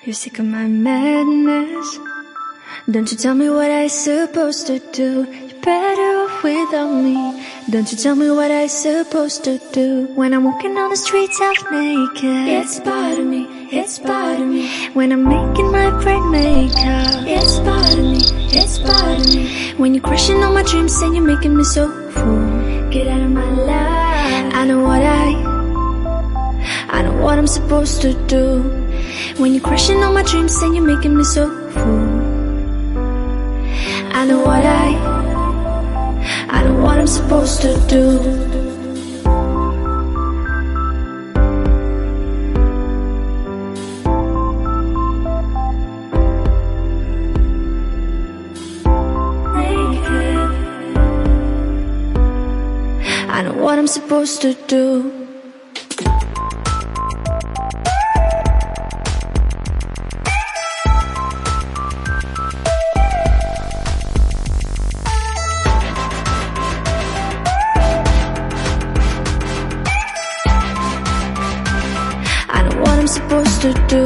You're sick of my madness. Don't you tell me what I supposed to do. You're better off without me. Don't you tell me what I supposed to do. When I'm walking on the streets half naked, it's part of me, it's part of me. When I'm making my break makeup, it's part of me, it's part of me. When you're crushing all my dreams and you're making me so full, get out of my life. I know what I'm supposed to do. When you're crushing all my dreams and you're making me so full, I know what I'm supposed to do. I know what I'm supposed to do. I know what I'm supposed to do.